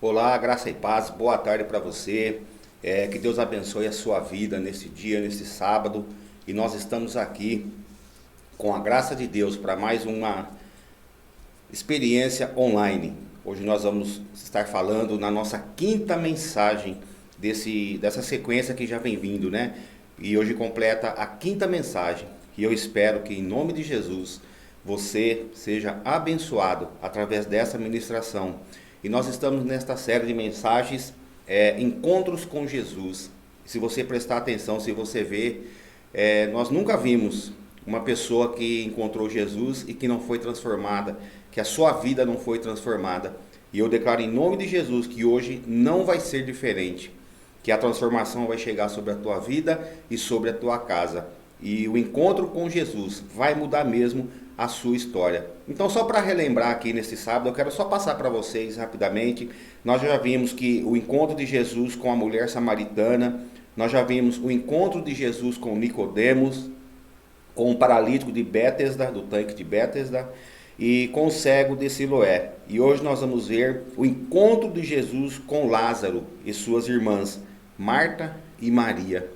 Olá, graça e paz, boa tarde para você. Que Deus abençoe a sua vida nesse dia, nesse sábado. E nós estamos aqui com a graça de Deus para mais uma experiência online. Hoje nós vamos estar falando na nossa quinta mensagem dessa sequência que já vem vindo, né? E hoje completa a quinta mensagem. E eu espero que em nome de Jesus você seja abençoado através dessa ministração. E nós estamos nesta série de mensagens, Encontros com Jesus. Se você prestar atenção, se você ver, nós nunca vimos uma pessoa que encontrou Jesus e que não foi transformada, que a sua vida não foi transformada. E eu declaro em nome de Jesus que hoje não vai ser diferente, que a transformação vai chegar sobre a tua vida e sobre a tua casa. E o encontro com Jesus vai mudar mesmo a sua história. Então, só para relembrar aqui nesse sábado, eu quero só passar para vocês rapidamente. Nós já vimos que o encontro de Jesus com a mulher samaritana, nós já vimos o encontro de Jesus com Nicodemos, com o paralítico de Betesda, do tanque de Betesda, e com o cego de Siloé. E hoje nós vamos ver o encontro de Jesus com Lázaro e suas irmãs, Marta e Maria.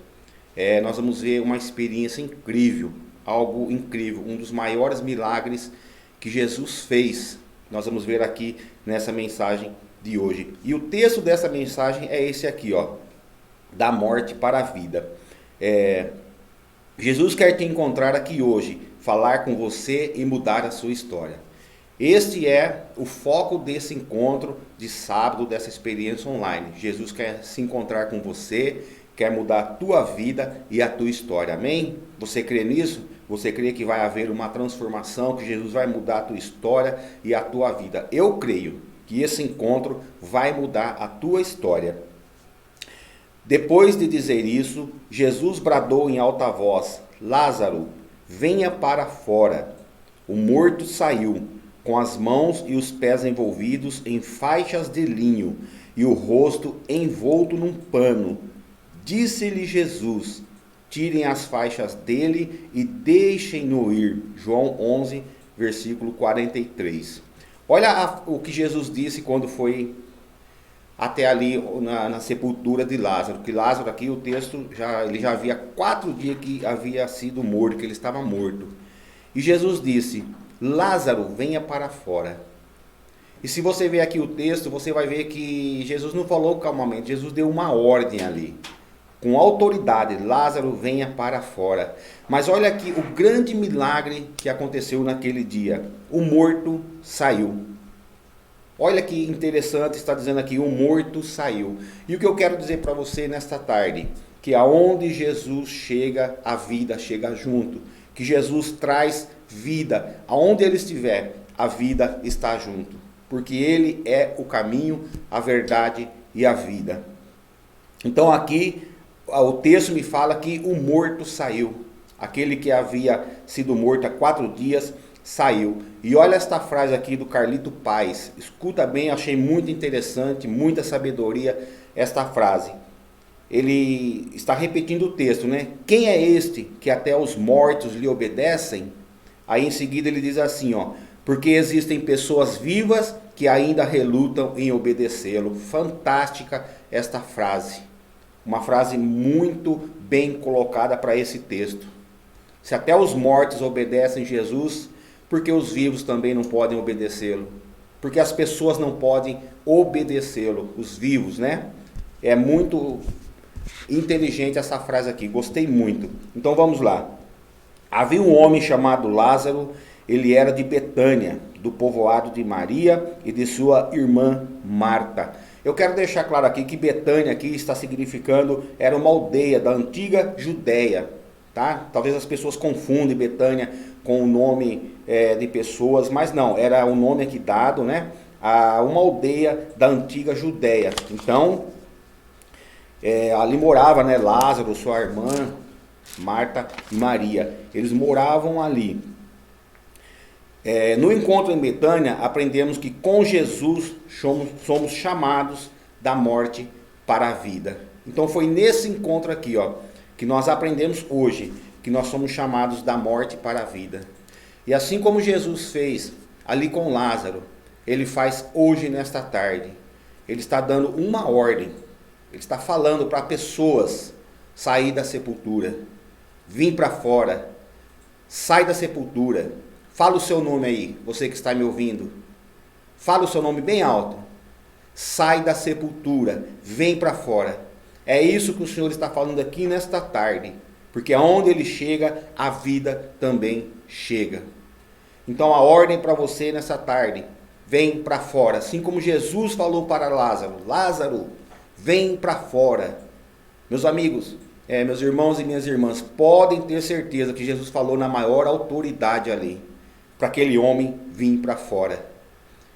Nós vamos ver uma experiência incrível, algo incrível, um dos maiores milagres que Jesus fez. Nós vamos ver aqui nessa mensagem de hoje. E o texto dessa mensagem é esse aqui, ó, da morte para a vida. Jesus quer te encontrar aqui hoje, falar com você e mudar a sua história. Este é o foco desse encontro de sábado, dessa experiência online. Jesus quer se encontrar com você, quer mudar a tua vida e a tua história. Amém? Você crê nisso? Você crê que vai haver uma transformação, que Jesus vai mudar a tua história e a tua vida? Eu creio que esse encontro vai mudar a tua história. Depois de dizer isso, Jesus bradou em alta voz: Lázaro, venha para fora. O morto saiu, com as mãos e os pés envolvidos em faixas de linho e o rosto envolto num pano. Disse-lhe Jesus: tirem as faixas dele e deixem-no ir. João 11, versículo 43. Olha o que Jesus disse quando foi até ali na sepultura de Lázaro. Que Lázaro aqui, o texto, ele já havia 4 dias que havia sido morto, que ele estava morto. E Jesus disse: Lázaro, venha para fora. E se você ver aqui o texto, você vai ver que Jesus não falou calmamente, Jesus deu uma ordem ali, com autoridade: Lázaro, venha para fora. Mas olha aqui o grande milagre que aconteceu naquele dia: o morto saiu. Olha que interessante, está dizendo aqui: o morto saiu. E o que eu quero dizer para você nesta tarde? Que aonde Jesus chega, a vida chega junto. Que Jesus traz vida. Aonde ele estiver, a vida está junto. Porque ele é o caminho, a verdade e a vida. Então aqui o texto me fala que o morto saiu. Aquele que havia sido morto há 4 dias saiu. E olha esta frase aqui do Carlito Paz. Escuta bem, achei muito interessante, muita sabedoria esta frase. Ele está repetindo o texto, né? Quem é este que até os mortos lhe obedecem? Aí em seguida ele diz assim, ó: porque existem pessoas vivas que ainda relutam em obedecê-lo. Fantástica esta frase. Uma frase muito bem colocada para esse texto. Se até os mortos obedecem Jesus, por que os vivos também não podem obedecê-lo? Porque as pessoas não podem obedecê-lo, os vivos, né? É muito inteligente essa frase aqui, gostei muito. Então vamos lá. Havia um homem chamado Lázaro, ele era de Betânia, do povoado de Maria e de sua irmã Marta. Eu quero deixar claro aqui que Betânia aqui está significando, era uma aldeia da antiga Judéia, tá? Talvez as pessoas confundem Betânia com o nome de pessoas, mas não, era um nome aqui dado, né, a uma aldeia da antiga Judéia. Então, ali morava, né, Lázaro, sua irmã, Marta e Maria. Eles moravam ali. No encontro em Betânia, aprendemos que com Jesus somos chamados da morte para a vida. Então foi nesse encontro aqui, ó, que nós aprendemos hoje que nós somos chamados da morte para a vida. E assim como Jesus fez ali com Lázaro, ele faz hoje nesta tarde. Ele está dando uma ordem. Ele está falando para pessoas sair da sepultura. Vim para fora. Sai da sepultura. Fala o seu nome aí, você que está me ouvindo. Fala o seu nome bem alto. Sai da sepultura. Vem para fora. É isso que o Senhor está falando aqui nesta tarde. Porque aonde Ele chega, a vida também chega. Então a ordem para você nessa tarde. Vem para fora. Assim como Jesus falou para Lázaro. Lázaro, vem para fora. Meus amigos, meus irmãos e minhas irmãs, podem ter certeza que Jesus falou na maior autoridade ali, para aquele homem vir para fora.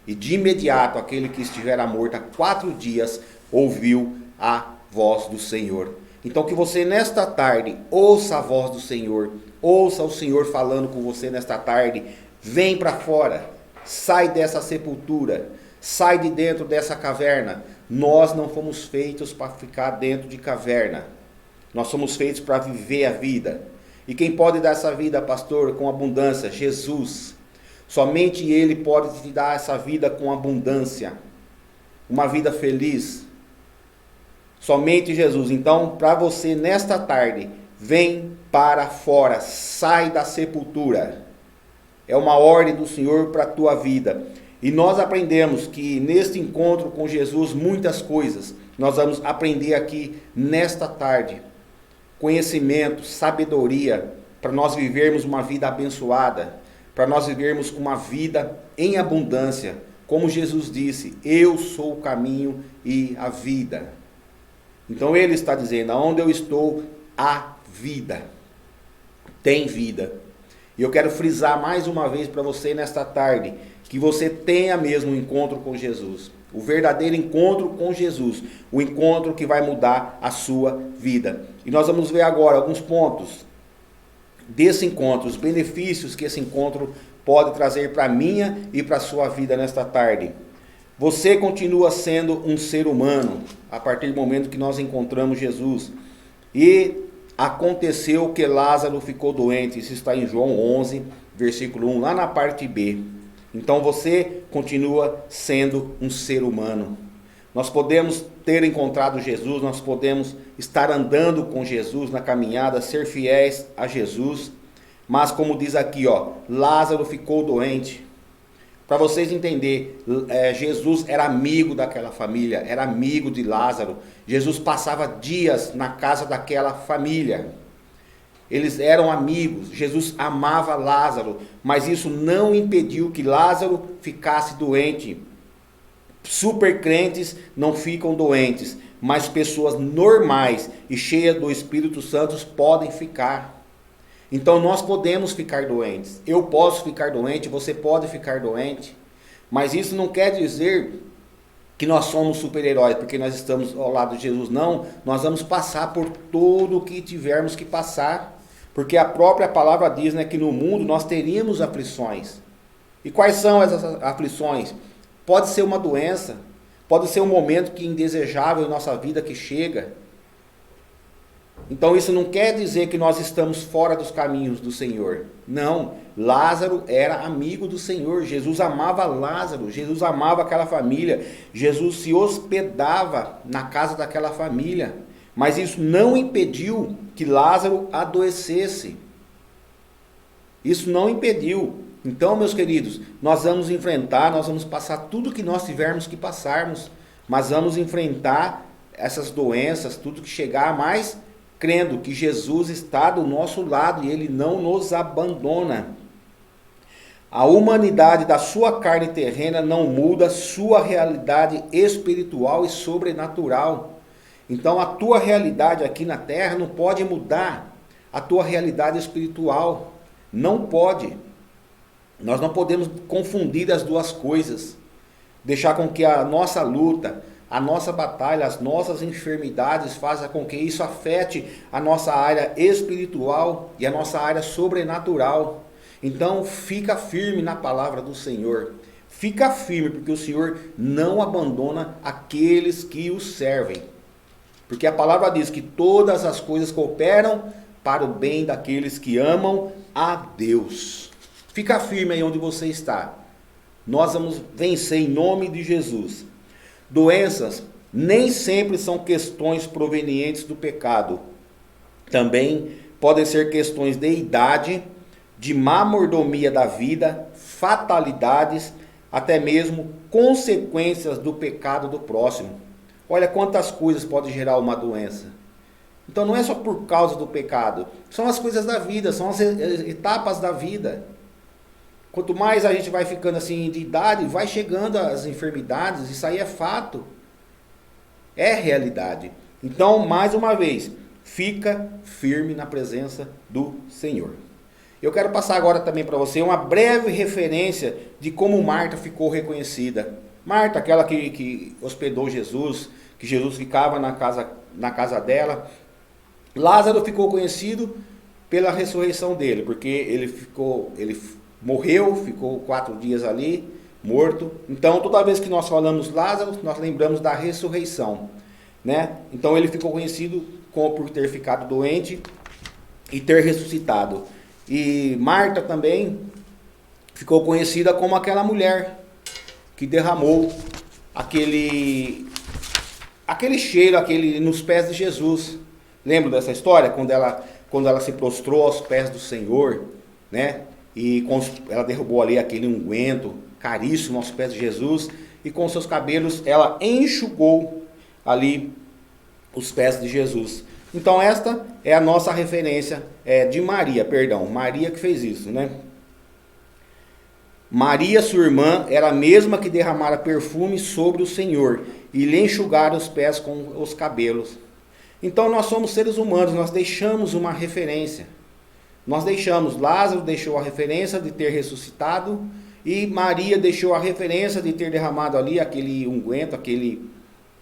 E de imediato, aquele que estivera morto há 4 dias, ouviu a voz do Senhor. Então que você nesta tarde, ouça a voz do Senhor, ouça o Senhor falando com você nesta tarde, vem para fora, sai dessa sepultura, sai de dentro dessa caverna. Nós não fomos feitos para ficar dentro de caverna. Nós somos feitos para viver a vida. E quem pode dar essa vida, pastor, com abundância? Jesus. Somente Ele pode te dar essa vida com abundância. Uma vida feliz. Somente Jesus. Então, para você nesta tarde, vem para fora. Sai da sepultura. É uma ordem do Senhor para a tua vida. E nós aprendemos que neste encontro com Jesus, muitas coisas nós vamos aprender aqui nesta tarde. Conhecimento, sabedoria, para nós vivermos uma vida abençoada, para nós vivermos uma vida em abundância. Como Jesus disse, eu sou o caminho e a vida. Então Ele está dizendo, aonde eu estou, há vida. Tem vida. E eu quero frisar mais uma vez para você nesta tarde, que você tenha mesmo um encontro com Jesus. O verdadeiro encontro com Jesus. O encontro que vai mudar a sua vida. E nós vamos ver agora alguns pontos desse encontro, os benefícios que esse encontro pode trazer para a minha e para a sua vida nesta tarde. Você continua sendo um ser humano a partir do momento que nós encontramos Jesus. E aconteceu que Lázaro ficou doente. Isso está em João 11, versículo 1, lá na parte B. Então você continua sendo um ser humano. Nós podemos ter encontrado Jesus, nós podemos estar andando com Jesus na caminhada, ser fiéis a Jesus. Mas como diz aqui, Lázaro ficou doente. Para vocês entenderem, Jesus era amigo daquela família, era amigo de Lázaro. Jesus passava dias na casa daquela família. Eles eram amigos, Jesus amava Lázaro, mas isso não impediu que Lázaro ficasse doente. Super crentes não ficam doentes, mas pessoas normais e cheias do Espírito Santo podem ficar. Então nós podemos ficar doentes. Eu posso ficar doente, você pode ficar doente. Mas isso não quer dizer que nós somos super-heróis, porque nós estamos ao lado de Jesus. Não, nós vamos passar por tudo o que tivermos que passar. Porque a própria palavra diz, que no mundo nós teríamos aflições. E quais são essas aflições? Pode ser uma doença, pode ser um momento que indesejável em nossa vida que chega. Então isso não quer dizer que nós estamos fora dos caminhos do Senhor. Não, Lázaro era amigo do Senhor. Jesus amava Lázaro, Jesus amava aquela família. Jesus se hospedava na casa daquela família. Mas isso não impediu que Lázaro adoecesse. Isso não impediu. Então, meus queridos, nós vamos enfrentar, nós vamos passar tudo que nós tivermos que passarmos. Mas vamos enfrentar essas doenças, tudo que chegar, mas crendo que Jesus está do nosso lado e Ele não nos abandona. A humanidade da sua carne terrena não muda sua realidade espiritual e sobrenatural. Então a tua realidade aqui na terra não pode mudar a tua realidade espiritual. Não pode. Nós não podemos confundir as duas coisas. Deixar com que a nossa luta, a nossa batalha, as nossas enfermidades façam com que isso afete a nossa área espiritual e a nossa área sobrenatural. Então fica firme na palavra do Senhor. Fica firme, porque o Senhor não abandona aqueles que o servem. Porque a palavra diz que todas as coisas cooperam para o bem daqueles que amam a Deus. Fica firme aí onde você está. Nós vamos vencer em nome de Jesus. Doenças nem sempre são questões provenientes do pecado. Também podem ser questões de idade, de má mordomia da vida, fatalidades, até mesmo consequências do pecado do próximo. Olha quantas coisas pode gerar uma doença. Então não é só por causa do pecado, são as coisas da vida, são as etapas da vida. Quanto mais a gente vai ficando assim de idade, vai chegando as enfermidades, isso aí é fato. É realidade. Então, mais uma vez, fica firme na presença do Senhor. Eu quero passar agora também para você uma breve referência de como Marta ficou reconhecida. Marta, aquela que hospedou Jesus, que Jesus ficava na casa dela. Lázaro ficou conhecido pela ressurreição dele, porque ele morreu, ficou 4 dias ali, morto. Então, toda vez que nós falamos Lázaro, nós lembramos da ressurreição, né? Então, ele ficou conhecido por ter ficado doente e ter ressuscitado. E Marta também ficou conhecida como aquela mulher que derramou aquele cheiro nos pés de Jesus. Lembra dessa história? Quando ela se prostrou aos pés do Senhor, né? E ela derrubou ali aquele unguento caríssimo aos pés de Jesus, e com seus cabelos ela enxugou ali os pés de Jesus. Então esta é a nossa referência de Maria, Maria que fez isso, né? Maria, sua irmã, era a mesma que derramara perfume sobre o Senhor e lhe enxugara os pés com os cabelos. Então nós somos seres humanos, nós deixamos uma referência. Lázaro deixou a referência de ter ressuscitado, e Maria deixou a referência de ter derramado ali aquele unguento, aquele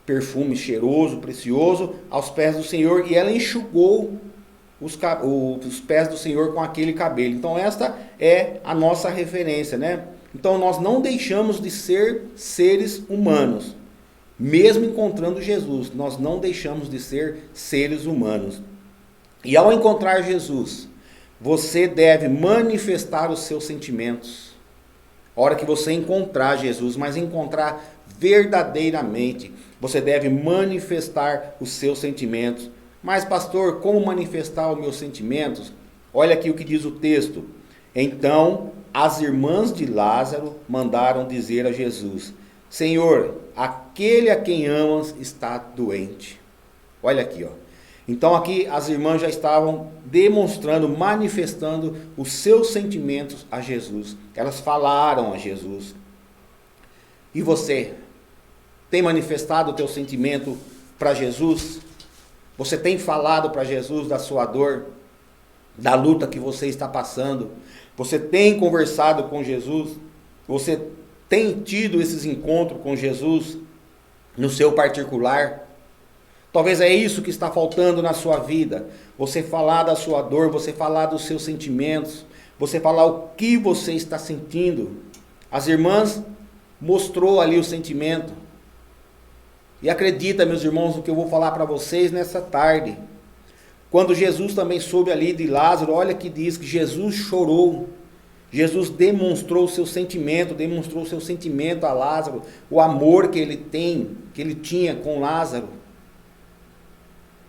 perfume cheiroso, precioso, aos pés do Senhor, e ela enxugou os pés do Senhor com aquele cabelo. Então esta é a nossa referência, né? Então nós não deixamos de ser seres humanos. Mesmo encontrando Jesus, nós não deixamos de ser seres humanos. E ao encontrar Jesus, você deve manifestar os seus sentimentos. A hora que você encontrar Jesus, mas encontrar verdadeiramente, você deve manifestar os seus sentimentos. Mas pastor, como manifestar os meus sentimentos? Olha aqui o que diz o texto. Então, as irmãs de Lázaro mandaram dizer a Jesus: Senhor, aquele a quem amas está doente. Olha aqui, ó. Então aqui as irmãs já estavam demonstrando, manifestando os seus sentimentos a Jesus. Elas falaram a Jesus. E você tem manifestado o teu sentimento para Jesus? Você tem falado para Jesus da sua dor, da luta que você está passando? Você tem conversado com Jesus? Você tem tido esses encontros com Jesus no seu particular? Talvez é isso que está faltando na sua vida. Você falar da sua dor, você falar dos seus sentimentos, você falar o que você está sentindo. As irmãs mostrou ali o sentimento. E acredita, meus irmãos, no que eu vou falar para vocês nessa tarde. Quando Jesus também soube ali de Lázaro, olha que diz que Jesus chorou. Jesus demonstrou o seu sentimento a Lázaro, o amor que ele tinha com Lázaro.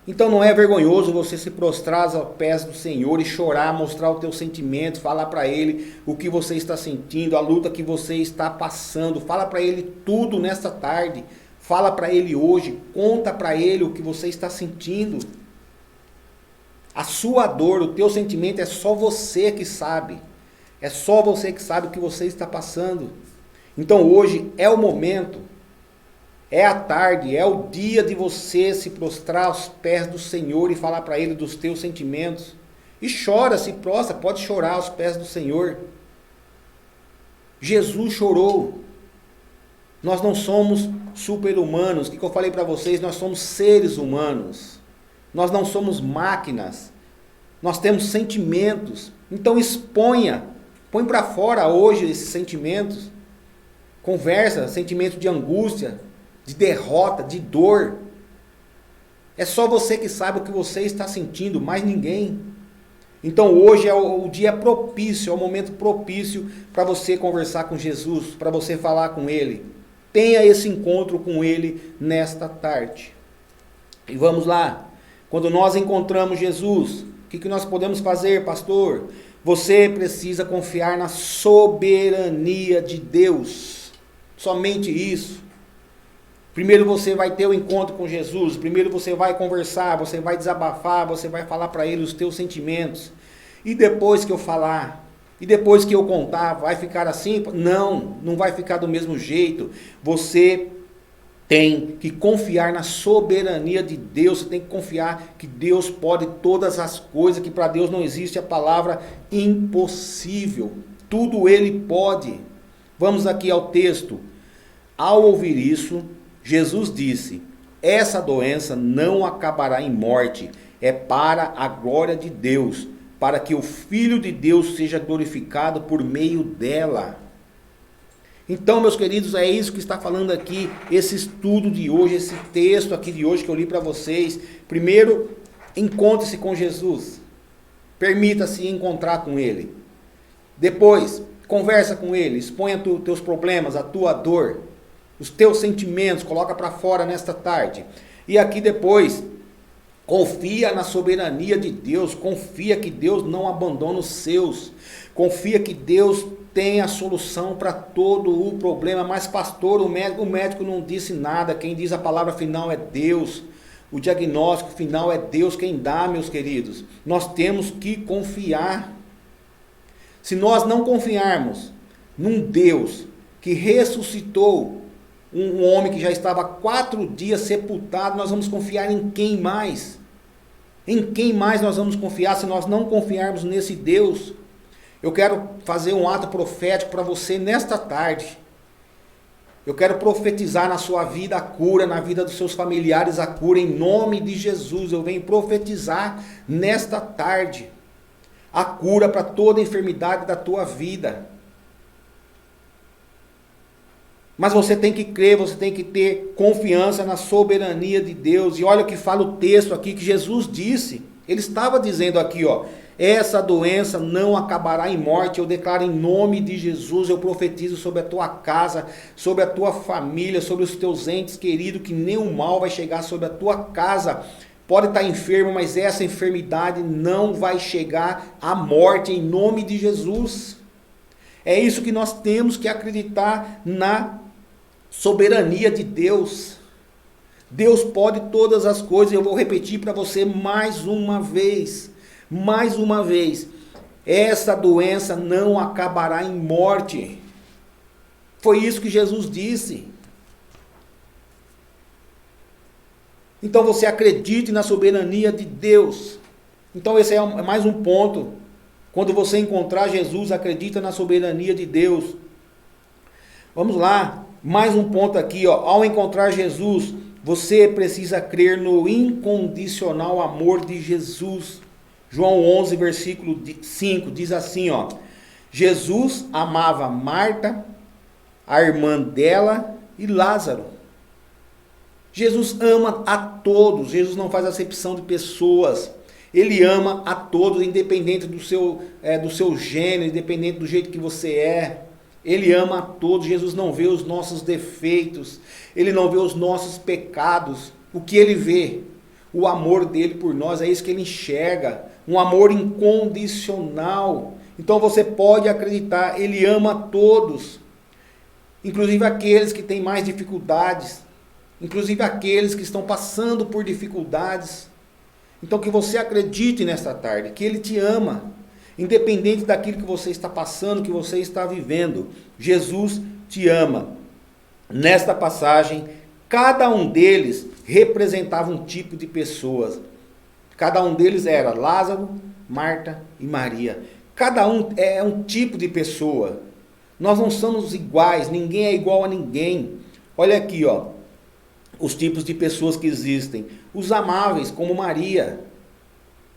Então não é vergonhoso você se prostrar aos pés do Senhor e chorar, mostrar o teu sentimento, falar para Ele o que você está sentindo, a luta que você está passando. Fala para Ele tudo nesta tarde. Fala para Ele hoje, conta para Ele o que você está sentindo. A sua dor, o teu sentimento é só você que sabe. É só você que sabe o que você está passando. Então hoje é o momento, é a tarde, é o dia de você se prostrar aos pés do Senhor e falar para Ele dos teus sentimentos. E chora, se prostra, pode chorar aos pés do Senhor. Jesus chorou. Nós não somos super-humanos. O que eu falei para vocês? Nós somos seres humanos. Nós não somos máquinas. Nós temos sentimentos. Então exponha. Põe para fora hoje esses sentimentos. Conversa, sentimento de angústia, de derrota, de dor. É só você que sabe o que você está sentindo, mais ninguém. Então hoje é o dia propício, é o momento propício para você conversar com Jesus, para você falar com Ele. Tenha esse encontro com Ele nesta tarde. E vamos lá. Quando nós encontramos Jesus, o que nós podemos fazer, pastor? Você precisa confiar na soberania de Deus. Somente isso. Primeiro você vai ter o encontro com Jesus. Primeiro você vai conversar, você vai desabafar, você vai falar para Ele os teus sentimentos. E depois que eu falar, e depois que eu contar, vai ficar assim? Não vai ficar do mesmo jeito. Você tem que confiar na soberania de Deus. Você tem que confiar que Deus pode todas as coisas, que para Deus não existe a palavra impossível. Tudo Ele pode. Vamos aqui ao texto. Ao ouvir isso, Jesus disse: essa doença não acabará em morte, é para a glória de Deus, para que o Filho de Deus seja glorificado por meio dela. Então, meus queridos, é isso que está falando aqui, esse estudo de hoje, esse texto aqui de hoje que eu li para vocês. Primeiro, encontre-se com Jesus. Permita-se encontrar com Ele. Depois, conversa com Ele, exponha os teus problemas, a tua dor, os teus sentimentos, coloca para fora nesta tarde. E aqui depois, confia na soberania de Deus, confia que Deus não abandona os seus, confia que Deus tem a solução para todo o problema. Mas pastor, o médico não disse nada, quem diz a palavra final é Deus, o diagnóstico final é Deus quem dá, meus queridos. Nós temos que confiar. Se nós não confiarmos num Deus que ressuscitou um homem que já estava 4 dias sepultado, nós vamos confiar em quem mais? Em quem mais nós vamos confiar se nós não confiarmos nesse Deus? Eu quero fazer um ato profético para você nesta tarde. Eu quero profetizar na sua vida a cura, na vida dos seus familiares a cura, em nome de Jesus. Eu venho profetizar nesta tarde a cura para toda enfermidade da tua vida. Mas você tem que crer, você tem que ter confiança na soberania de Deus. E olha o que fala o texto aqui que Jesus disse. Ele estava dizendo aqui, ó: essa doença não acabará em morte. Eu declaro em nome de Jesus, eu profetizo sobre a tua casa, sobre a tua família, sobre os teus entes queridos, que nenhum mal vai chegar sobre a tua casa. Pode estar enfermo, mas essa enfermidade não vai chegar à morte em nome de Jesus. É isso que nós temos que acreditar, na soberania de Deus. Deus pode todas as coisas. Eu vou repetir para você mais uma vez. Mais uma vez. Essa doença não acabará em morte. Foi isso que Jesus disse. Então você acredite na soberania de Deus. Então esse é mais um ponto. Quando você encontrar Jesus, acredita na soberania de Deus. Vamos lá. Mais um ponto aqui, ó. Ao encontrar Jesus, você precisa crer no incondicional amor de Jesus. João 11, versículo 5, diz assim, ó: Jesus amava Marta, a irmã dela e Lázaro. Jesus ama a todos. Jesus não faz acepção de pessoas. Ele ama a todos, independente do seu gênero, independente do jeito que você é. Ele ama a todos. Jesus não vê os nossos defeitos. Ele não vê os nossos pecados. O que ele vê? O amor dele por nós. É isso que ele enxerga. Um amor incondicional. Então você pode acreditar. Ele ama a todos. Inclusive aqueles que têm mais dificuldades. Inclusive aqueles que estão passando por dificuldades. Então que você acredite nesta tarde, que Ele te ama, independente daquilo que você está passando, que você está vivendo. Jesus te ama. Nesta passagem, cada um deles representava um tipo de pessoas. Cada um deles era Lázaro, Marta e Maria. Cada um é um tipo de pessoa. Nós não somos iguais, ninguém é igual a ninguém. Olha aqui, ó. Os tipos de pessoas que existem. Os amáveis, como Maria.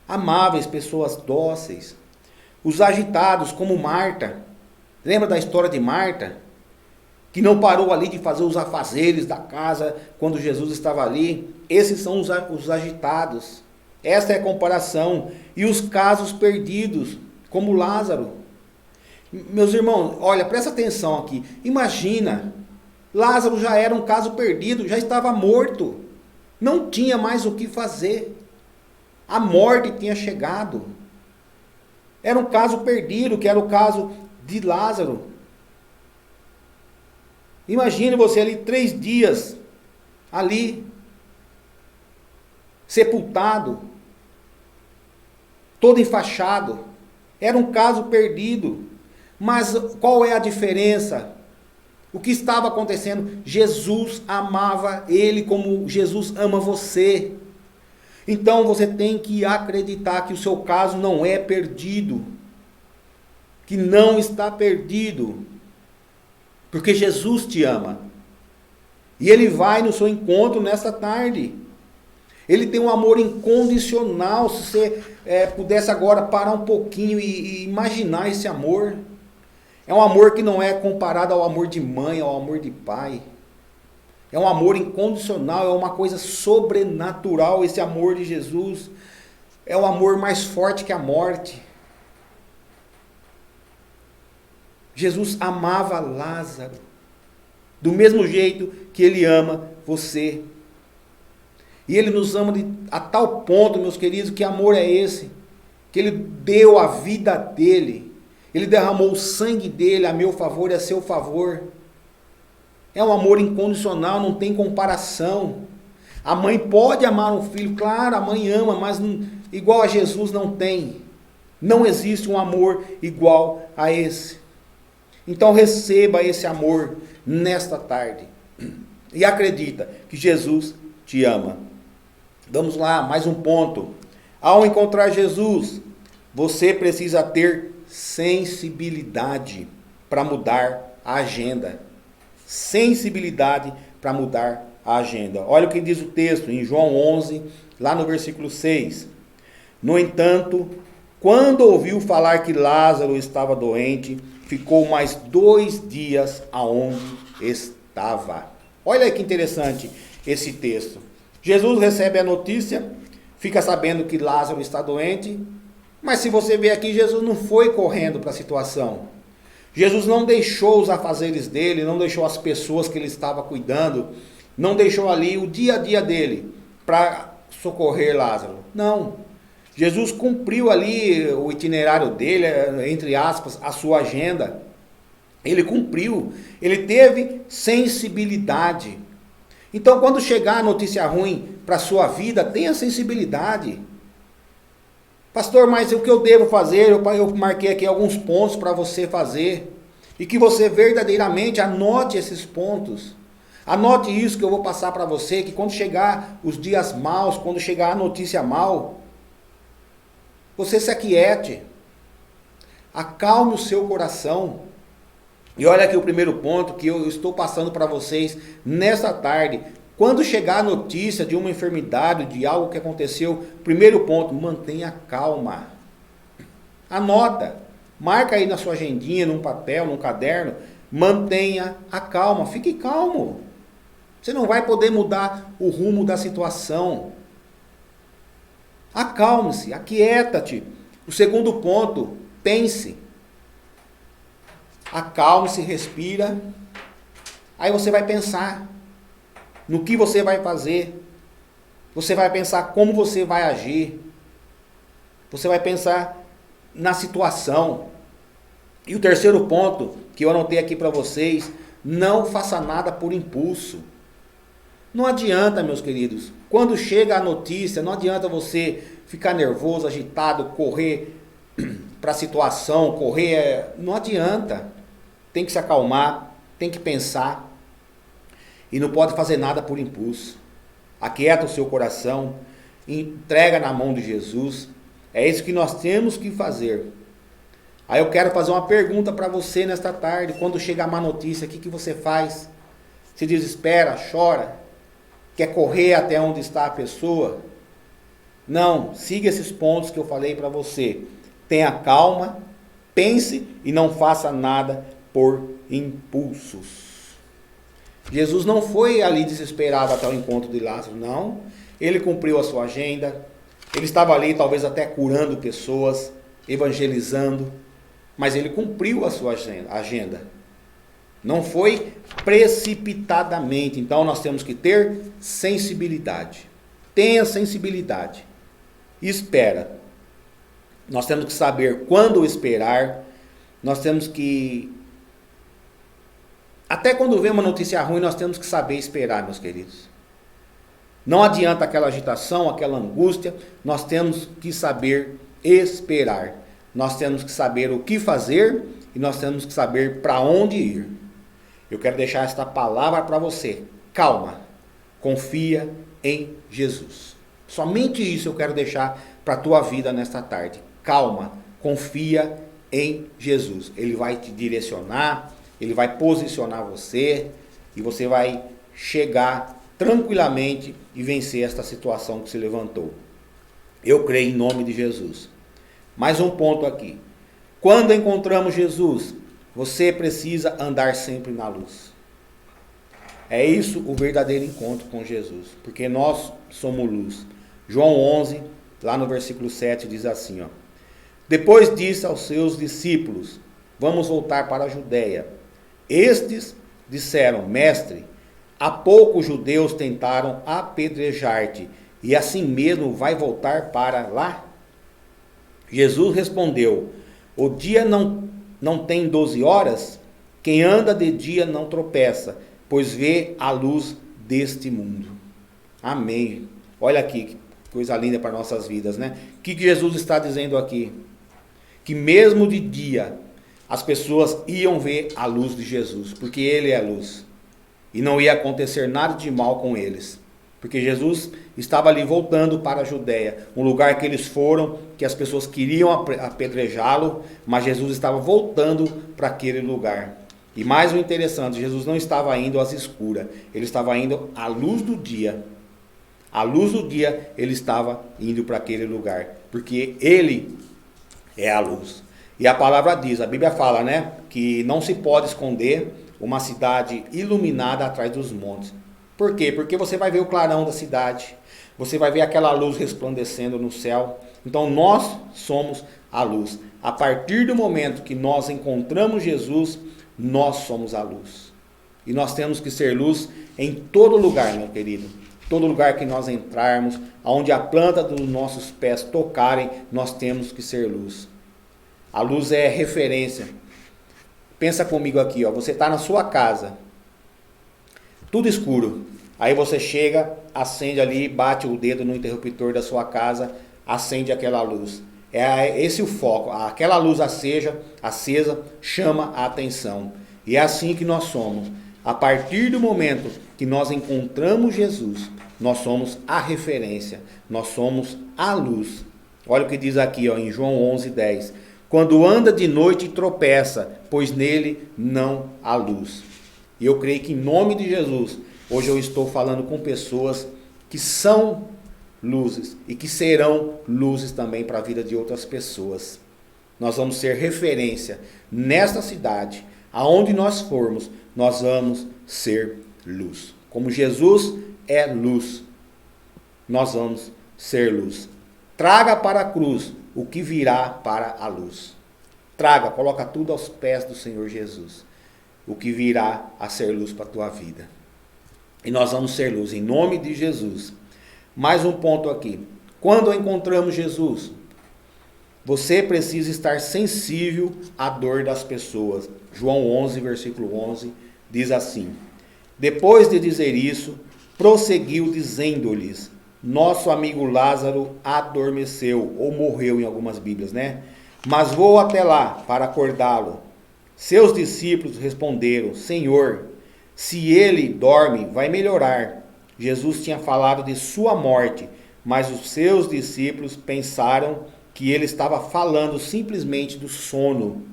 Amáveis, pessoas dóceis. Os agitados, como Marta. Lembra da história de Marta? Que não parou ali de fazer os afazeres da casa quando Jesus estava ali. Esses são os agitados. Essa é a comparação. E os casos perdidos, como Lázaro. Meus irmãos, olha, presta atenção aqui. Imagina Lázaro já era um caso perdido, já estava morto. Não tinha mais o que fazer. A morte tinha chegado. Era um caso perdido, que era o caso de Lázaro. Imagine você ali 3 dias, ali, sepultado, todo enfaixado. Era um caso perdido. Mas qual é a diferença? O que estava acontecendo? Jesus amava ele como Jesus ama você. Então você tem que acreditar que o seu caso não é perdido. Que não está perdido. Porque Jesus te ama. E Ele vai no seu encontro nesta tarde. Ele tem um amor incondicional. Se você pudesse agora parar um pouquinho e imaginar esse amor. É um amor que não é comparado ao amor de mãe, ao amor de pai. É um amor incondicional, é uma coisa sobrenatural esse amor de Jesus. É o amor mais forte que a morte. Jesus amava Lázaro, do mesmo jeito que Ele ama você. E Ele nos ama a tal ponto, meus queridos, que amor é esse? Que Ele deu a vida dEle. Ele derramou o sangue dEle a meu favor e a seu favor. É um amor incondicional, não tem comparação. A mãe pode amar um filho, claro, a mãe ama, mas igual a Jesus não tem. Não existe um amor igual a esse. Então receba esse amor nesta tarde. E acredita que Jesus te ama. Vamos lá, mais um ponto. Ao encontrar Jesus, você precisa ter sensibilidade para mudar a agenda. Sensibilidade para mudar a agenda. Olha o que diz o texto em João 11, lá no versículo 6. No entanto, quando ouviu falar que Lázaro estava doente, ficou mais 2 dias aonde estava. Olha que interessante esse texto. Jesus recebe a notícia, fica sabendo que Lázaro está doente, mas se você ver aqui, Jesus não foi correndo para a situação. Jesus não deixou os afazeres dele, não deixou as pessoas que ele estava cuidando, não deixou ali o dia a dia dele para socorrer Lázaro. Não. Jesus cumpriu ali o itinerário dele, entre aspas, a sua agenda. Ele cumpriu, ele teve sensibilidade. Então, quando chegar a notícia ruim para a sua vida, tenha sensibilidade. Pastor, mas o que eu devo fazer? Eu marquei aqui alguns pontos para você fazer. E que você verdadeiramente anote esses pontos. Anote isso que eu vou passar para você, que quando chegar os dias maus, quando chegar a notícia mal, você se aquiete. Acalme o seu coração. E olha aqui o primeiro ponto que eu estou passando para vocês nesta tarde. Quando chegar a notícia de uma enfermidade, de algo que aconteceu, primeiro ponto, mantenha calma. Anota, marca aí na sua agendinha, num papel, num caderno, mantenha a calma, fique calmo. Você não vai poder mudar o rumo da situação. Acalme-se, aquieta-te. O segundo ponto, pense. Acalme-se, respira. Aí você vai pensar no que você vai fazer. Você vai pensar como você vai agir. Você vai pensar na situação. E o terceiro ponto que eu anotei aqui para vocês, não faça nada por impulso. Não adianta, meus queridos, quando chega a notícia, não adianta você ficar nervoso, agitado, correr para a situação, não adianta. Tem que se acalmar, tem que pensar e não pode fazer nada por impulso. Aquieta o seu coração, entrega na mão de Jesus. É isso que nós temos que fazer. Aí eu quero fazer uma pergunta para você nesta tarde. Quando chega a má notícia, o que você faz? Se desespera, chora, quer correr até onde está a pessoa? Não, siga esses pontos que eu falei para você. Tenha calma, pense e não faça nada por impulsos. Jesus não foi ali desesperado até o encontro de Lázaro, não. Ele cumpriu a sua agenda. Ele estava ali talvez até curando pessoas, evangelizando. Mas ele cumpriu a sua agenda. Não foi precipitadamente. Então nós temos que ter sensibilidade. Tenha sensibilidade. Espera. Nós temos que saber quando esperar. Nós temos que... Até quando vem uma notícia ruim, nós temos que saber esperar, meus queridos. Não adianta aquela agitação, aquela angústia. Nós temos que saber esperar. Nós temos que saber o que fazer e nós temos que saber para onde ir. Eu quero deixar esta palavra para você. Calma. Confia em Jesus. Somente isso eu quero deixar para a tua vida nesta tarde. Calma. Confia em Jesus. Ele vai te direcionar, ele vai posicionar você e você vai chegar tranquilamente e vencer esta situação que se levantou. Eu creio em nome de Jesus. Mais um ponto aqui. Quando encontramos Jesus, você precisa andar sempre na luz. É isso o verdadeiro encontro com Jesus, porque nós somos luz. João 11, lá no versículo 7, diz assim, ó. Depois disse aos seus discípulos, vamos voltar para a Judéia. Estes disseram, mestre, há pouco os judeus tentaram apedrejar-te, e assim mesmo vai voltar para lá? Jesus respondeu, o dia não tem 12 horas? Quem anda de dia não tropeça, pois vê a luz deste mundo. Amém. Olha aqui, que coisa linda para nossas vidas, né? O que Jesus está dizendo aqui? Que mesmo de dia, as pessoas iam ver a luz de Jesus, porque Ele é a luz. E não ia acontecer nada de mal com eles. Porque Jesus estava ali voltando para a Judéia, um lugar que eles foram, que as pessoas queriam apedrejá-lo, mas Jesus estava voltando para aquele lugar. E mais o interessante, Jesus não estava indo às escuras, ele estava indo à luz do dia. À luz do dia ele estava indo para aquele lugar, porque ele é a luz. E a palavra diz, a Bíblia fala, né, que não se pode esconder uma cidade iluminada atrás dos montes. Por quê? Porque você vai ver o clarão da cidade, você vai ver aquela luz resplandecendo no céu. Então nós somos a luz. A partir do momento que nós encontramos Jesus, nós somos a luz. E nós temos que ser luz em todo lugar, meu querido. Todo lugar que nós entrarmos, aonde a planta dos nossos pés tocarem, nós temos que ser luz. A luz é referência. Pensa comigo aqui, ó. Você está na sua casa, tudo escuro. Aí você chega, acende ali, bate o dedo no interruptor da sua casa, acende aquela luz. É esse o foco. Aquela luz acesa chama a atenção. E é assim que nós somos. A partir do momento que nós encontramos Jesus, nós somos a referência. Nós somos a luz. Olha o que diz aqui, ó, em João 11:10. Quando anda de noite tropeça, pois nele não há luz. E eu creio que em nome de Jesus, hoje eu estou falando com pessoas que são luzes e que serão luzes também para a vida de outras pessoas. Nós vamos ser referência nesta cidade, aonde nós formos, nós vamos ser luz. Como Jesus é luz, nós vamos ser luz. Traga para a cruz o que virá para a luz. Traga, coloca tudo aos pés do Senhor Jesus. O que virá a ser luz para a tua vida. E nós vamos ser luz em nome de Jesus. Mais um ponto aqui. Quando encontramos Jesus, você precisa estar sensível à dor das pessoas. João 11, versículo 11, diz assim. Depois de dizer isso, prosseguiu dizendo-lhes, nosso amigo Lázaro adormeceu, ou morreu em algumas Bíblias, né? Mas vou até lá para acordá-lo. Seus discípulos responderam, Senhor, se ele dorme, vai melhorar. Jesus tinha falado de sua morte, mas os seus discípulos pensaram que ele estava falando simplesmente do sono.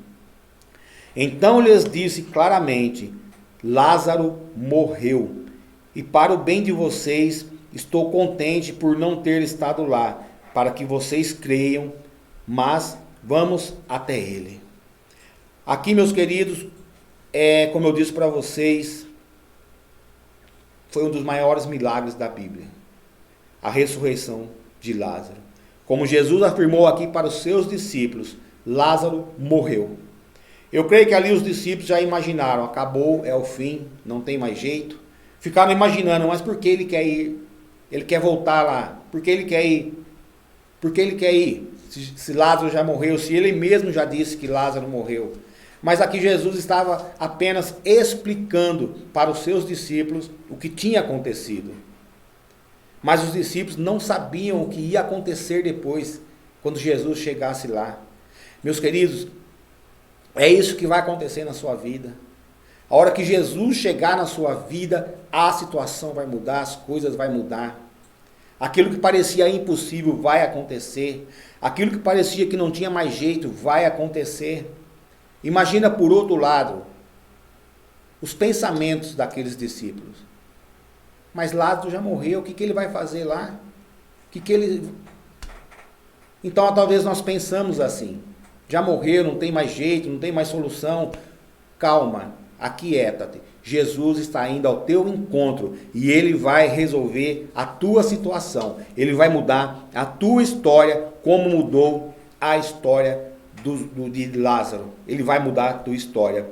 Então lhes disse claramente, Lázaro morreu, e para o bem de vocês, estou contente por não ter estado lá, para que vocês creiam, mas vamos até ele. Aqui, meus queridos, como eu disse para vocês, foi um dos maiores milagres da Bíblia. A ressurreição de Lázaro. Como Jesus afirmou aqui para os seus discípulos, Lázaro morreu. Eu creio que ali os discípulos já imaginaram, acabou, é o fim, não tem mais jeito. Ficaram imaginando, mas por que ele quer ir? Ele quer voltar lá. Por que ele quer ir? Por que ele quer ir? Se Lázaro já morreu, se ele mesmo já disse que Lázaro morreu. Mas aqui Jesus estava apenas explicando para os seus discípulos o que tinha acontecido. Mas os discípulos não sabiam o que ia acontecer depois, quando Jesus chegasse lá. Meus queridos, é isso que vai acontecer na sua vida. A hora que Jesus chegar na sua vida, a situação vai mudar, as coisas vão mudar. Aquilo que parecia impossível vai acontecer. Aquilo que parecia que não tinha mais jeito vai acontecer. Imagina por outro lado, os pensamentos daqueles discípulos. Mas Lázaro já morreu, o que ele vai fazer lá? Então talvez nós pensamos assim, já morreu, não tem mais jeito, não tem mais solução. Calma, aquieta-te. Jesus está indo ao teu encontro e ele vai resolver a tua situação. Ele vai mudar a tua história como mudou a história de Lázaro. Ele vai mudar a tua história.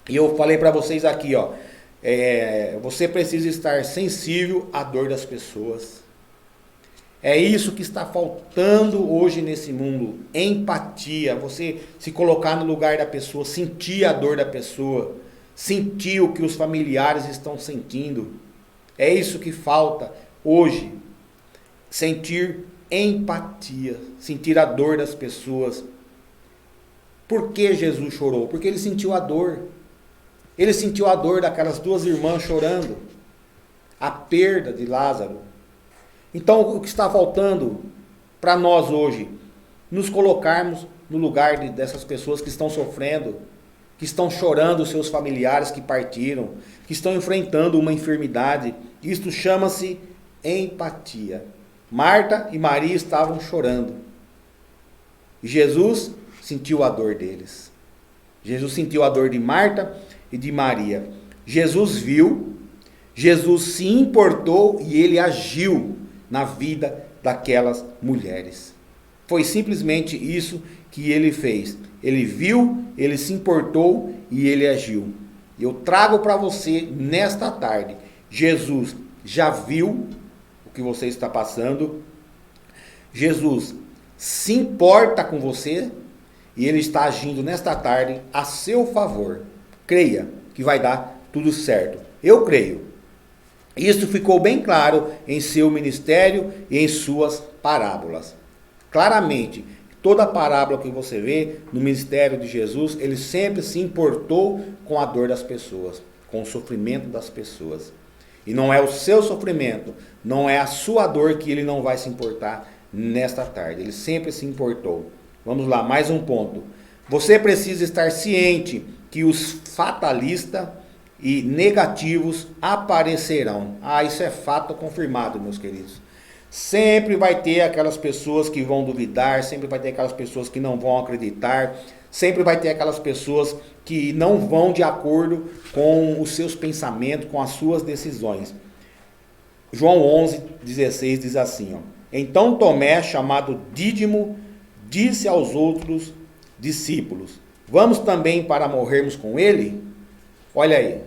E eu falei para vocês aqui, você precisa estar sensível à dor das pessoas. É isso que está faltando hoje nesse mundo. Empatia. Você se colocar no lugar da pessoa, sentir a dor da pessoa, sentir o que os familiares estão sentindo. É isso que falta hoje. Sentir empatia, sentir a dor das pessoas. Por que Jesus chorou? Porque ele sentiu a dor. Ele sentiu a dor daquelas duas irmãs chorando. A perda de Lázaro. Então, o que está faltando para nós hoje? Nos colocarmos no lugar dessas pessoas que estão sofrendo, que estão chorando os seus familiares que partiram, que estão enfrentando uma enfermidade. Isto chama-se empatia. Marta e Maria estavam chorando. E Jesus sentiu a dor deles. Jesus sentiu a dor de Marta e de Maria. Jesus viu, Jesus se importou e ele agiu na vida daquelas mulheres. Foi simplesmente isso que ele fez. Ele viu, ele se importou e ele agiu. Eu trago para você nesta tarde, Jesus já viu o que você está passando. Jesus se importa com você e ele está agindo nesta tarde a seu favor. Creia que vai dar tudo certo. Eu creio. Isso ficou bem claro em seu ministério e em suas parábolas. Claramente, toda parábola que você vê no ministério de Jesus, ele sempre se importou com a dor das pessoas, com o sofrimento das pessoas. E não é o seu sofrimento, não é a sua dor que ele não vai se importar nesta tarde. Ele sempre se importou. Vamos lá, mais um ponto. Você precisa estar ciente que os fatalistas e negativos aparecerão. Isso é fato confirmado, meus queridos. Sempre vai ter aquelas pessoas que vão duvidar, sempre vai ter aquelas pessoas que não vão acreditar, sempre vai ter aquelas pessoas que não vão de acordo com os seus pensamentos, com as suas decisões. João 11:16 diz assim, Então Tomé, chamado Dídimo, disse aos outros discípulos, vamos também para morrermos com ele? Olha aí,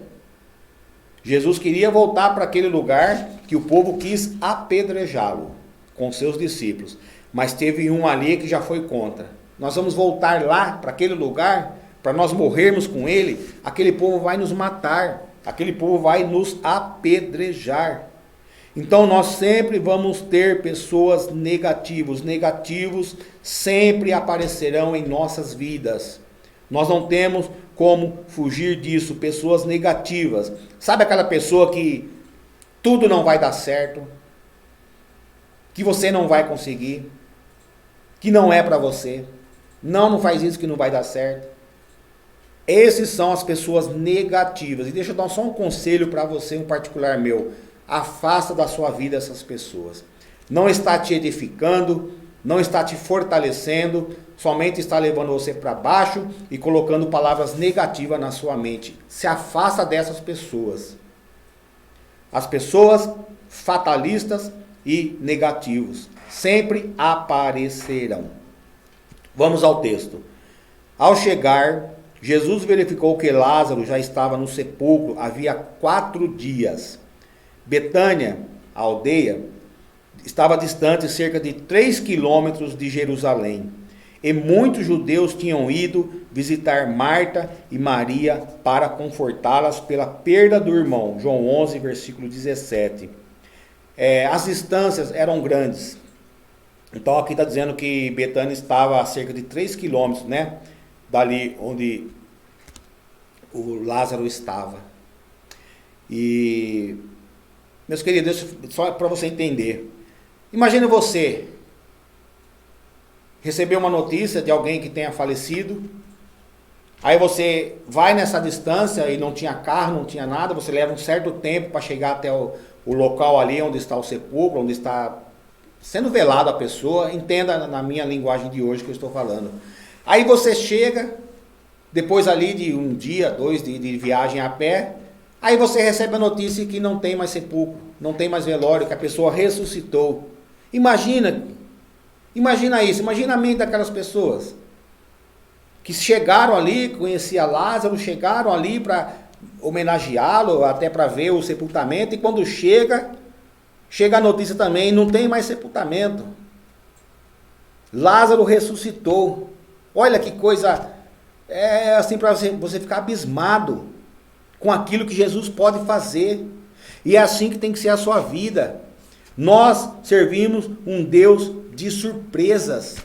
Jesus queria voltar para aquele lugar que o povo quis apedrejá-lo com seus discípulos, mas teve um ali que já foi contra. Nós vamos voltar lá para aquele lugar, para nós morrermos com ele, aquele povo vai nos matar, aquele povo vai nos apedrejar. Então nós sempre vamos ter pessoas negativas, negativos sempre aparecerão em nossas vidas. Nós não temos como fugir disso, pessoas negativas. Sabe aquela pessoa que tudo não vai dar certo, que você não vai conseguir, que não é para você. Não faz isso que não vai dar certo. Esses são as pessoas negativas. E deixa eu dar só um conselho para você, um particular meu. Afasta da sua vida essas pessoas. Não está te edificando, não está te fortalecendo, somente está levando você para baixo e colocando palavras negativas na sua mente. Se afasta dessas pessoas. As pessoas fatalistas e negativos sempre aparecerão. Vamos ao texto. Ao chegar, Jesus verificou que Lázaro já estava no sepulcro havia 4 dias. Betânia, a aldeia, estava distante cerca de 3 quilômetros de Jerusalém. E muitos judeus tinham ido visitar Marta e Maria para confortá-las pela perda do irmão. João 11, versículo 17. As distâncias eram grandes. Então aqui está dizendo que Betânia estava a cerca de 3 quilômetros, né? Dali onde o Lázaro estava. E, meus queridos, só para você entender. Imagina você receber uma notícia de alguém que tenha falecido. Aí você vai nessa distância e não tinha carro, não tinha nada. Você leva um certo tempo para chegar até o local ali onde está o sepulcro, onde está sendo velado a pessoa. Entenda na minha linguagem de hoje que eu estou falando. Aí você chega, depois ali de um dia, 2 de viagem a pé, aí você recebe a notícia que não tem mais sepulcro, não tem mais velório, que a pessoa ressuscitou. Imagina isso, imagina a mente daquelas pessoas que chegaram ali, conhecia Lázaro, chegaram ali para homenageá-lo, até para ver o sepultamento, e quando chega a notícia também, não tem mais sepultamento. Lázaro ressuscitou. Olha que coisa, assim para você ficar abismado com aquilo que Jesus pode fazer. E é assim que tem que ser a sua vida. Nós servimos um Deus de surpresas.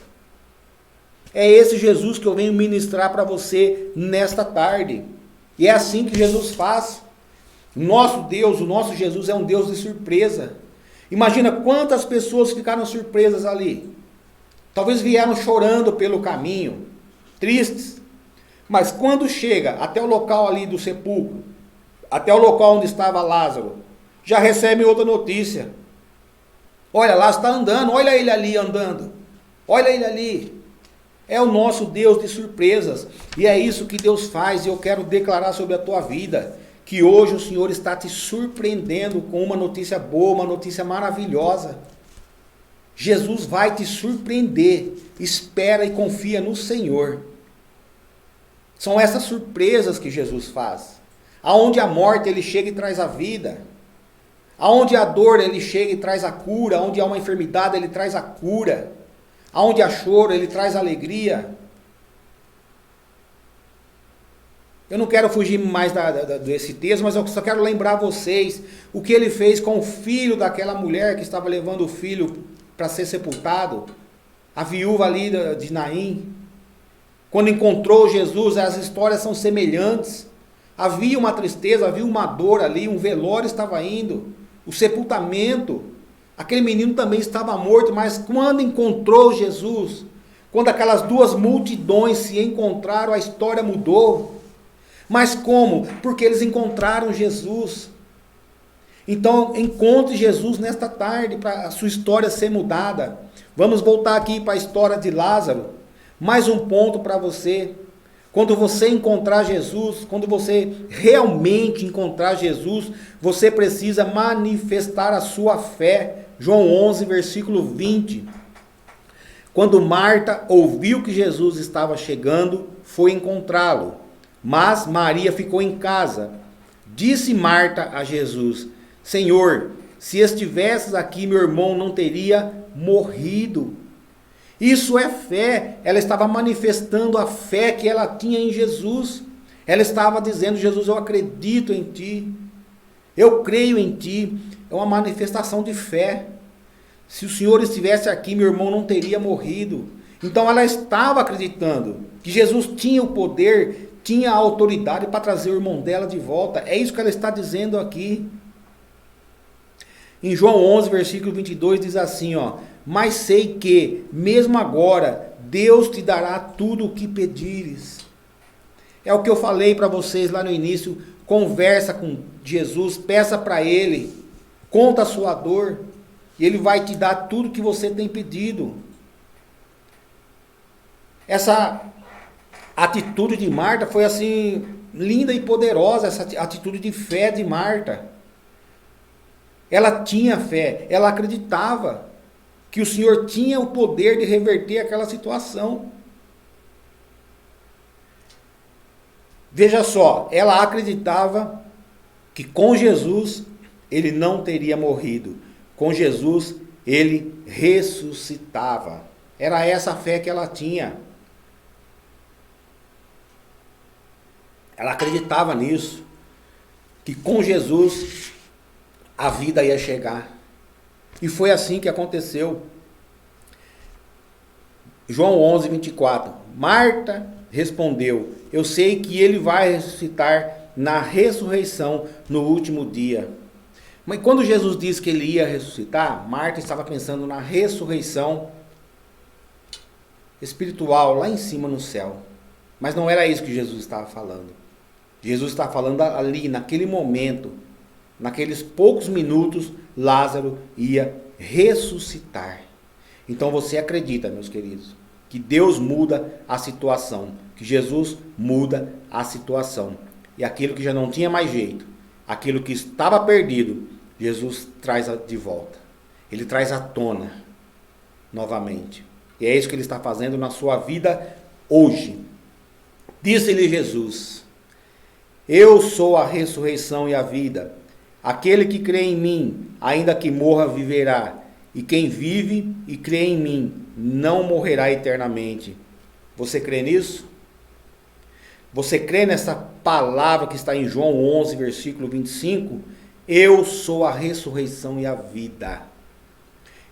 É esse Jesus que eu venho ministrar para você nesta tarde. E é assim que Jesus faz. Nosso Deus, o nosso Jesus é um Deus de surpresa. Imagina quantas pessoas ficaram surpresas ali. Talvez vieram chorando pelo caminho, tristes. Mas quando chega até o local ali do sepulcro, até o local onde estava Lázaro, já recebe outra notícia. Olha, Lázaro está andando, olha ele ali andando. Olha ele ali. É o nosso Deus de surpresas. E é isso que Deus faz. E eu quero declarar sobre a tua vida que hoje o Senhor está te surpreendendo com uma notícia boa, uma notícia maravilhosa. Jesus vai te surpreender. Espera e confia no Senhor. São essas surpresas que Jesus faz. Aonde a morte ele chega e traz a vida. Aonde a dor ele chega e traz a cura. Aonde há uma enfermidade ele traz a cura. Aonde há choro ele traz alegria. Eu não quero fugir mais desse texto, mas eu só quero lembrar vocês o que ele fez com o filho daquela mulher que estava levando o filho para ser sepultado. A viúva ali de Naim. Quando encontrou Jesus, as histórias são semelhantes. Havia uma tristeza, havia uma dor ali, um velório estava indo. O sepultamento. Aquele menino também estava morto, mas quando encontrou Jesus, quando aquelas duas multidões se encontraram, a história mudou. Mas como? Porque eles encontraram Jesus. Então, encontre Jesus nesta tarde para a sua história ser mudada. Vamos voltar aqui para a história de Lázaro. Mais um ponto para você. Quando você encontrar Jesus, quando você realmente encontrar Jesus, você precisa manifestar a sua fé. João 11, versículo 20. Quando Marta ouviu que Jesus estava chegando, foi encontrá-lo. Mas Maria ficou em casa. Disse Marta a Jesus: Senhor, se estivesses aqui, meu irmão não teria morrido. Isso é fé. Ela estava manifestando a fé que ela tinha em Jesus. Ela estava dizendo: Jesus, eu acredito em ti. Eu creio em ti. É uma manifestação de fé. Se o Senhor estivesse aqui, meu irmão não teria morrido. Então ela estava acreditando que Jesus tinha o poder, tinha a autoridade para trazer o irmão dela de volta. É isso que ela está dizendo aqui. Em João 11, versículo 22, diz assim, mas sei que, mesmo agora, Deus te dará tudo o que pedires. É o que eu falei para vocês lá no início. Conversa com Jesus, peça para Ele, conta a sua dor, e Ele vai te dar tudo que você tem pedido. Essa atitude de Marta foi assim, linda e poderosa, essa atitude de fé de Marta. Ela tinha fé, ela acreditava que o Senhor tinha o poder de reverter aquela situação. Veja só, ela acreditava que com Jesus ele não teria morrido. Com Jesus ele ressuscitava. Era essa a fé que ela tinha. Ela acreditava nisso. Que com Jesus a vida ia chegar. E foi assim que aconteceu. João 11, 24. Marta respondeu: eu sei que ele vai ressuscitar na ressurreição no último dia. Mas quando Jesus disse que ele ia ressuscitar, Marta estava pensando na ressurreição espiritual lá em cima no céu. Mas não era isso que Jesus estava falando. Jesus está falando ali, naquele momento, naqueles poucos minutos, Lázaro ia ressuscitar. Então você acredita, meus queridos, que Deus muda a situação, que Jesus muda a situação. E aquilo que já não tinha mais jeito, aquilo que estava perdido, Jesus traz de volta. Ele traz à tona novamente. E é isso que ele está fazendo na sua vida hoje. Disse-lhe Jesus: eu sou a ressurreição e a vida. Aquele que crê em mim, ainda que morra, viverá. E quem vive e crê em mim, não morrerá eternamente. Você crê nisso? Você crê nessa palavra que está em João 11, versículo 25? Eu sou a ressurreição e a vida.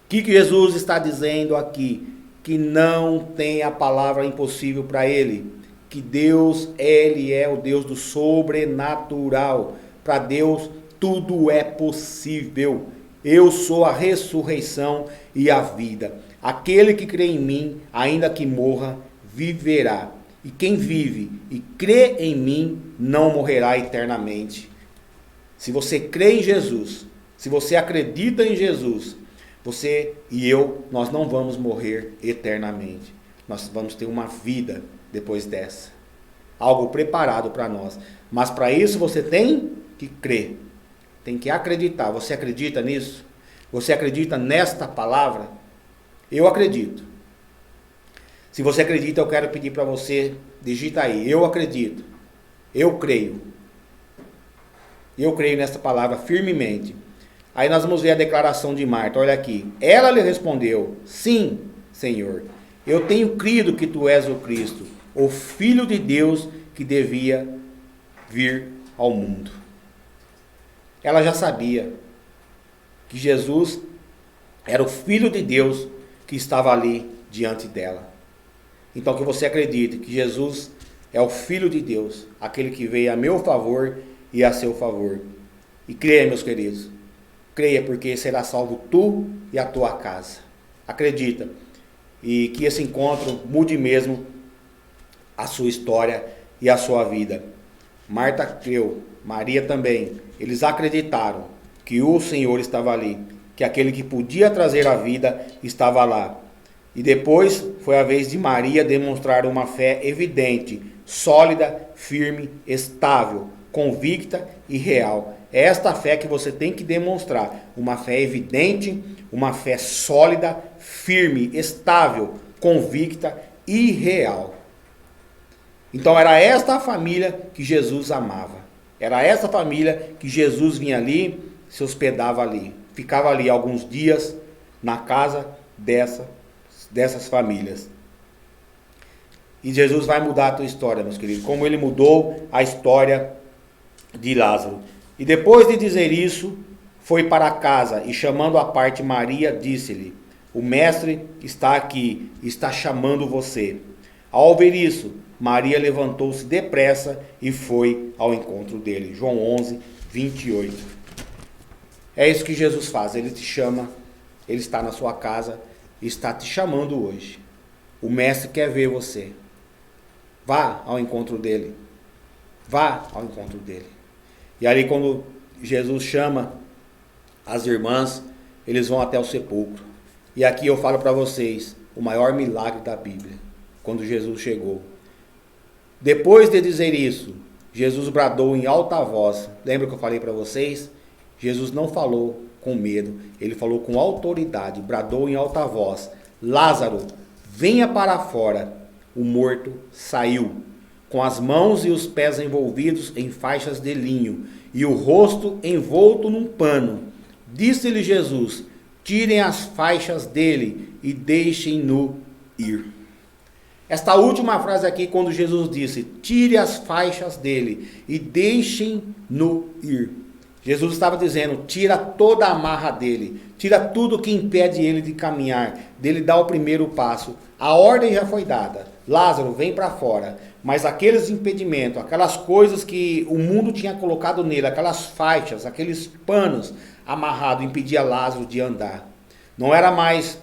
O que Jesus está dizendo aqui? Que não tem a palavra impossível para ele. Que Deus, ele é o Deus do sobrenatural. Para Deus, tudo é possível. Eu sou a ressurreição e a vida. Aquele que crê em mim, ainda que morra, viverá. E quem vive e crê em mim, não morrerá eternamente. Se você crê em Jesus, se você acredita em Jesus, você e eu, nós não vamos morrer eternamente. Nós vamos ter uma vida depois dessa. Algo preparado para nós. Mas para isso você tem que crer. Tem que acreditar. Você acredita nisso? Você acredita nesta palavra? Eu acredito. Se você acredita, eu quero pedir para você, digita aí: eu acredito. Eu creio. Eu creio nesta palavra firmemente. Aí nós vamos ver a declaração de Marta. Olha aqui. Ela lhe respondeu: sim, Senhor. Eu tenho crido que tu és o Cristo, o Filho de Deus que devia vir ao mundo. Ela já sabia que Jesus era o Filho de Deus que estava ali diante dela. Então que você acredite que Jesus é o Filho de Deus, aquele que veio a meu favor e a seu favor. E creia, meus queridos, creia, porque será salvo tu e a tua casa. Acredita. E que esse encontro mude mesmo a sua história e a sua vida. Marta creu, Maria também. Eles acreditaram que o Senhor estava ali, que aquele que podia trazer a vida estava lá. E depois foi a vez de Maria demonstrar uma fé evidente, sólida, firme, estável, convicta e real. É esta fé que você tem que demonstrar. Uma fé evidente, uma fé sólida, firme, estável, convicta e real. Então era esta a família que Jesus amava. Era essa família que Jesus vinha ali, se hospedava ali. Ficava ali alguns dias na casa dessas famílias. E Jesus vai mudar a tua história, meus queridos. Como ele mudou a história de Lázaro. E depois de dizer isso, foi para casa e chamando à parte Maria, disse-lhe: o mestre está aqui, está chamando você. Ao ouvir isso, Maria levantou-se depressa e foi ao encontro dele. João 11, 28. É isso que Jesus faz. Ele te chama, ele está na sua casa, está te chamando hoje. O mestre quer ver você. Vá ao encontro dele. Vá ao encontro dele. E ali quando Jesus chama as irmãs, eles vão até o sepulcro. E aqui eu falo para vocês, o maior milagre da Bíblia, quando Jesus chegou. Depois de dizer isso, Jesus bradou em alta voz. Lembra que eu falei para vocês? Jesus não falou com medo, ele falou com autoridade, bradou em alta voz: Lázaro, venha para fora. O morto saiu. com as mãos e os pés envolvidos em faixas de linho, e o rosto envolto num pano. Disse-lhe Jesus: tirem as faixas dele e deixem-no ir. Esta última frase aqui, quando Jesus disse: tire as faixas dele e deixem-no ir. Jesus estava dizendo: tira toda a amarra dele, tira tudo que impede ele de caminhar, dele dar o primeiro passo. A ordem já foi dada: Lázaro, vem para fora. Mas aqueles impedimentos, aquelas coisas que o mundo tinha colocado nele, aquelas faixas, aqueles panos amarrados, impedia Lázaro de andar. Não era mais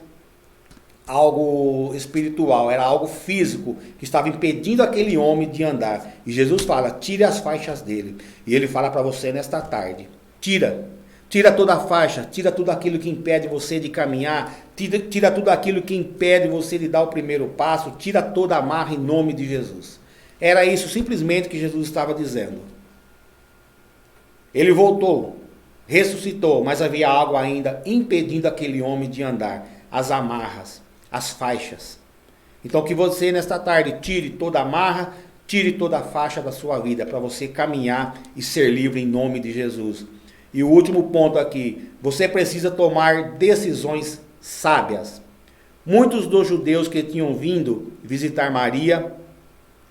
algo espiritual, era algo físico que estava impedindo aquele homem de andar. E Jesus fala: tire as faixas dele. E ele fala para você nesta tarde: tira toda a faixa, tira tudo aquilo que impede você de caminhar, tira tudo aquilo que impede você de dar o primeiro passo, tira toda a amarra em nome de Jesus. Era isso simplesmente que Jesus estava dizendo. Ele voltou, ressuscitou, mas havia algo ainda impedindo aquele homem de andar: as amarras, as faixas. Então que você nesta tarde tire toda a amarra, tire toda a faixa da sua vida, para você caminhar e ser livre em nome de Jesus. E o último ponto aqui: você precisa tomar decisões sábias. Muitos dos judeus que tinham vindo visitar Maria,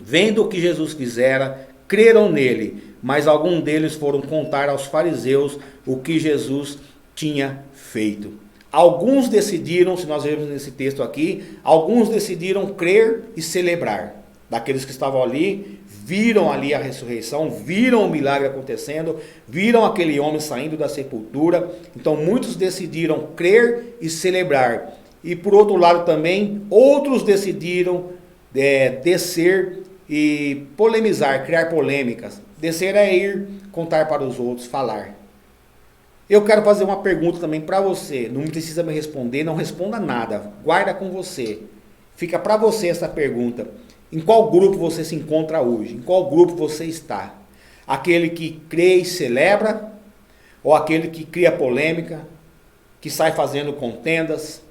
vendo o que Jesus fizera, creram nele, mas alguns deles foram contar aos fariseus o que Jesus tinha feito. Alguns decidiram, se nós vermos nesse texto aqui, alguns decidiram crer e celebrar. Daqueles que estavam ali, viram ali a ressurreição, viram o milagre acontecendo, viram aquele homem saindo da sepultura. Então muitos decidiram crer e celebrar. E por outro lado também, outros decidiram descer e polemizar, criar polêmicas. Descer é ir contar para os outros, falar. Eu quero fazer uma pergunta também para você. Não precisa me responder, não responda nada. Guarda com você. Fica para você essa pergunta. Em qual grupo você se encontra hoje? Em qual grupo você está? Aquele que crê e celebra? Ou aquele que cria polêmica? Que sai fazendo contendas?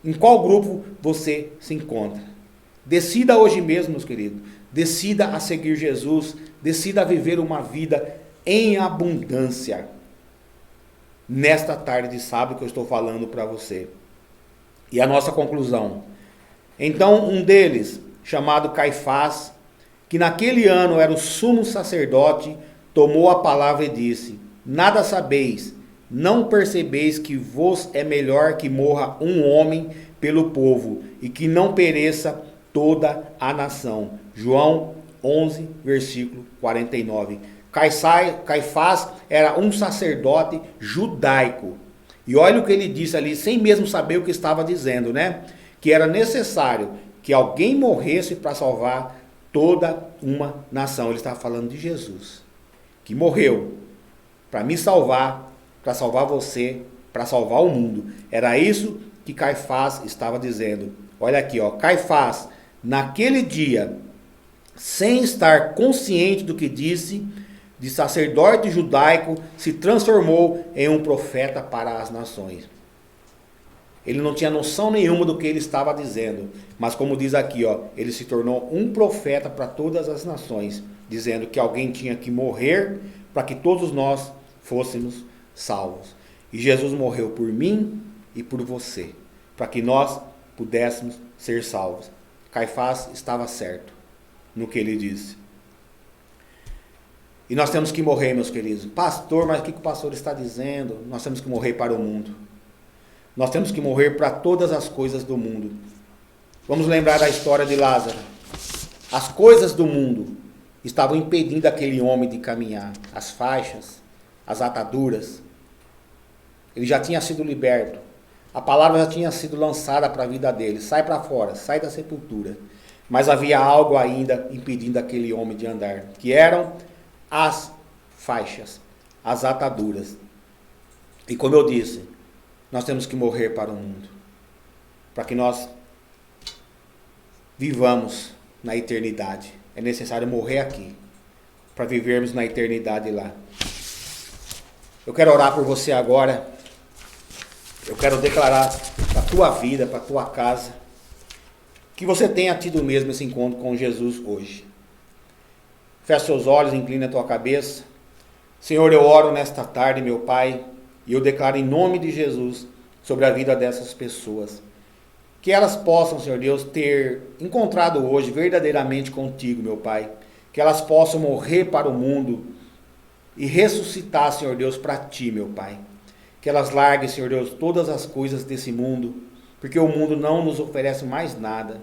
Em qual grupo você se encontra? Decida hoje mesmo, meus queridos. Decida a seguir Jesus. Decida a viver uma vida em abundância. Nesta tarde de sábado que eu estou falando para você. E a nossa conclusão. Então um deles, chamado Caifás, que naquele ano era o sumo sacerdote, tomou a palavra e disse: nada sabeis, não percebeis que vos é melhor que morra um homem pelo povo, e que não pereça toda a nação. João 11, versículo 49. Caifás era um sacerdote judaico. E olha o que ele disse ali, sem mesmo saber o que estava dizendo, né? Que era necessário que alguém morresse para salvar toda uma nação. Ele estava falando de Jesus, que morreu para me salvar, para salvar você, para salvar o mundo. Era isso que Caifás estava dizendo. Olha aqui, ó, Caifás, naquele dia, sem estar consciente do que disse, de sacerdote judaico, se transformou em um profeta para as nações. Ele não tinha noção nenhuma do que ele estava dizendo, mas como diz aqui, ó, ele se tornou um profeta para todas as nações, dizendo que alguém tinha que morrer para que todos nós fôssemos salvos. E Jesus morreu por mim e por você, para que nós pudéssemos ser salvos. Caifás estava certo no que ele disse. E nós temos que morrer, meus queridos. Pastor, mas o que o pastor está dizendo? Nós temos que morrer para o mundo. Nós temos que morrer para todas as coisas do mundo. Vamos lembrar da história de Lázaro. As coisas do mundo estavam impedindo aquele homem de caminhar. As faixas, as ataduras. Ele já tinha sido liberto. A palavra já tinha sido lançada para a vida dele. Sai para fora, sai da sepultura. Mas havia algo ainda impedindo aquele homem de andar. Que eram as faixas, as ataduras. E como eu disse, nós temos que morrer para o mundo, para que nós vivamos na eternidade. É necessário morrer aqui, para vivermos na eternidade lá. Eu quero orar por você agora. Eu quero declarar para a tua vida, para a tua casa, que você tenha tido mesmo esse encontro com Jesus hoje. Feche seus olhos, inclina a tua cabeça. Senhor, eu oro nesta tarde, meu Pai, e eu declaro em nome de Jesus sobre a vida dessas pessoas. Que elas possam, Senhor Deus, ter encontrado hoje verdadeiramente contigo, meu Pai. Que elas possam morrer para o mundo e ressuscitar, Senhor Deus, para ti, meu Pai. Que elas larguem, Senhor Deus, todas as coisas desse mundo, porque o mundo não nos oferece mais nada.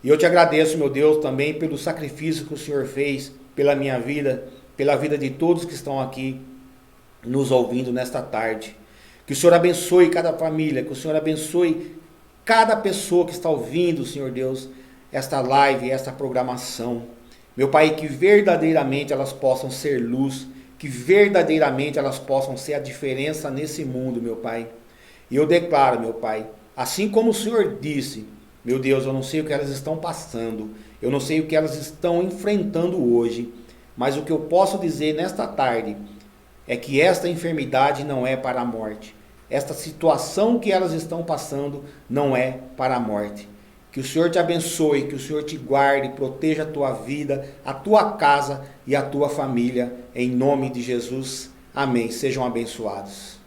E eu te agradeço, meu Deus, também pelo sacrifício que o Senhor fez pela minha vida, pela vida de todos que estão aqui nos ouvindo nesta tarde. Que o Senhor abençoe cada família, que o Senhor abençoe cada pessoa que está ouvindo, Senhor Deus, esta live, esta programação. Meu Pai, que verdadeiramente elas possam ser luz, que verdadeiramente elas possam ser a diferença nesse mundo, meu Pai. E eu declaro, meu Pai, assim como o Senhor disse, meu Deus, eu não sei o que elas estão passando, eu não sei o que elas estão enfrentando hoje, mas o que eu posso dizer nesta tarde é que esta enfermidade não é para a morte. Esta situação que elas estão passando não é para a morte. Que o Senhor te abençoe, que o Senhor te guarde, proteja a tua vida, a tua casa e a tua família, em nome de Jesus. Amém. Sejam abençoados.